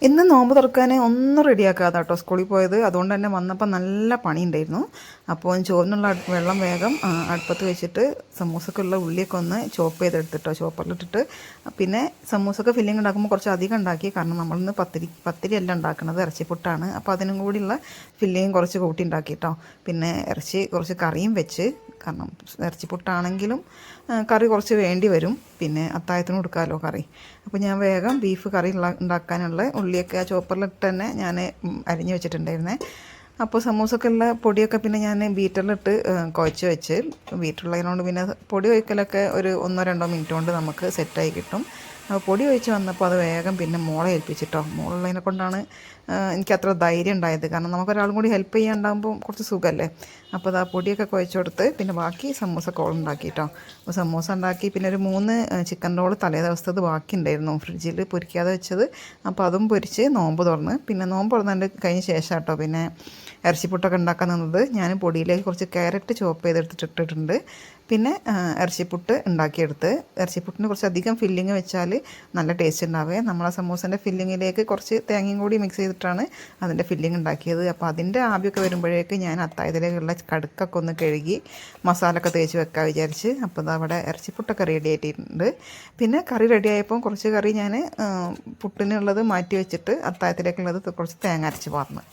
ഇന്ന് നോമ്പ് തുറക്കാൻ ഒന്നും റെഡിയാക്കാതെ കേട്ടോ സ്കൂളിൽ പോയത്. അതുകൊണ്ട് തന്നെ വന്നപ്പോൾ നല്ല പണി ഉണ്ടായിരുന്നു. അപ്പോൾ ചോറിനുള്ള വെള്ളം വേഗം അടുപ്പത്ത് വെച്ചിട്ട് സമൂസക്കുള്ള ഉള്ളിയൊക്കെ ഒന്ന് ചോപ്പ് ചെയ്തെടുത്തിട്ടോ, ചോപ്പറിലിട്ടിട്ട്. പിന്നെ സമൂസക്ക് ഫില്ലിങ് ഉണ്ടാക്കുമ്പോൾ കുറച്ച് അധികം ഉണ്ടാക്കി, കാരണം നമ്മളിന്ന് പത്തിരി അല്ല ഉണ്ടാക്കുന്നത്, ഇറച്ചിപ്പുട്ടാണ്. അപ്പോൾ അതിനും കൂടിയുള്ള ഫില്ലിങ് കുറച്ച് കൂട്ടി ഉണ്ടാക്കിട്ടോ. പിന്നെ ഇറച്ചി കുറച്ച് കറിയും വെച്ച്, കാരണം ഇറച്ചിപ്പുട്ടാണെങ്കിലും കറി കുറച്ച് വേണ്ടി വരും. പിന്നെ അത്താഴത്തിന് കൊടുക്കാമല്ലോ കറി. അപ്പോൾ ഞാൻ വേഗം ബീഫ് കറി ഉണ്ടാക്കാനുള്ള ഉള്ളിയൊക്കെ ആ ചോപ്പറിലിട്ട് തന്നെ ഞാൻ അരിഞ്ഞ് വെച്ചിട്ടുണ്ടായിരുന്നേ. അപ്പോൾ സമൂസക്കുള്ള പൊടിയൊക്കെ പിന്നെ ഞാൻ ബീറ്ററിലിട്ട് കുഴച്ച് വെച്ച്, ബീറ്ററുള്ളതിനോണ്ട് പിന്നെ പൊടി ഒഴിക്കലൊക്കെ ഒരു 1-2 മിനിറ്റ് കൊണ്ട് നമുക്ക് സെറ്റായി കിട്ടും. അപ്പോൾ പൊടി ഒഴിച്ച് വന്നപ്പോൾ അത് വേഗം പിന്നെ മോളെ ഏൽപ്പിച്ചിട്ടോ. മോളുള്ളതിനെ കൊണ്ടാണ് എനിക്കത്ര ധൈര്യം ഉണ്ടായത്, കാരണം നമുക്കൊരാളും കൂടി ഹെൽപ്പ് ചെയ്യാണ്ടാകുമ്പോൾ കുറച്ച് സുഖമല്ലേ. അപ്പോൾ അത് ആ പൊടിയൊക്കെ കുഴച്ച് കൊടുത്ത് പിന്നെ ബാക്കി സമൂസ കോൾ ഉണ്ടാക്കി കേട്ടോ. അപ്പോൾ സമൂസ ഉണ്ടാക്കി, പിന്നെ ഒരു 3 ചിക്കൻ റോൾ തലേ ദിവസത്തത് ബാക്കി ഉണ്ടായിരുന്നു ഫ്രിഡ്ജിൽ പൊരിക്കാതെ വെച്ചത്. അപ്പോൾ അതും പൊരിച്ച് നോമ്പ് തുറന്ന്, പിന്നെ നോമ്പ് തുറന്നതിൻ്റെ കഴിഞ്ഞ ശേഷം കേട്ടോ പിന്നെ ഇറച്ചിപ്പുട്ടൊക്കെ ഉണ്ടാക്കാൻ നിന്നത്. ഞാൻ പൊടിയിലേക്ക് കുറച്ച് ക്യാരറ്റ് ചോപ്പ് ചെയ്തെടുത്തിട്ടിട്ടുണ്ട്. പിന്നെ ഇറച്ചിപ്പുട്ട് ഉണ്ടാക്കിയെടുത്ത്, ഇറച്ചിപ്പുട്ടിന് കുറച്ച് അധികം ഫില്ലിങ് വെച്ചാൽ നല്ല ടേസ്റ്റ് ഉണ്ടാവുക. നമ്മളെ സമൂസൻ്റെ ഫില്ലിങ്ങിലേക്ക് കുറച്ച് തേങ്ങയും കൂടി മിക്സ് ചെയ്തിട്ടാണ് അതിൻ്റെ ഫില്ലിങ് ഉണ്ടാക്കിയത്. അപ്പോൾ അതിൻ്റെ ആവിയൊക്കെ വരുമ്പോഴേക്ക് ഞാൻ അത്താഴത്തിലേക്കുള്ള കടുക്കൊക്കെ ഒന്ന് കഴുകി മസാലയൊക്കെ തേച്ച് വെക്കാൻ വിചാരിച്ച്. അപ്പോൾ അതവിടെ ഇറച്ചിപ്പുട്ടൊക്കെ റെഡി ആയിട്ടുണ്ട്. പിന്നെ കറി റെഡി ആയപ്പോൾ കുറച്ച് കറി ഞാൻ പുട്ടിനുള്ളത് മാറ്റി വെച്ചിട്ട് അത്താഴത്തിലേക്കുള്ളത് കുറച്ച് തേങ്ങ അരച്ച് പാർന്ന്.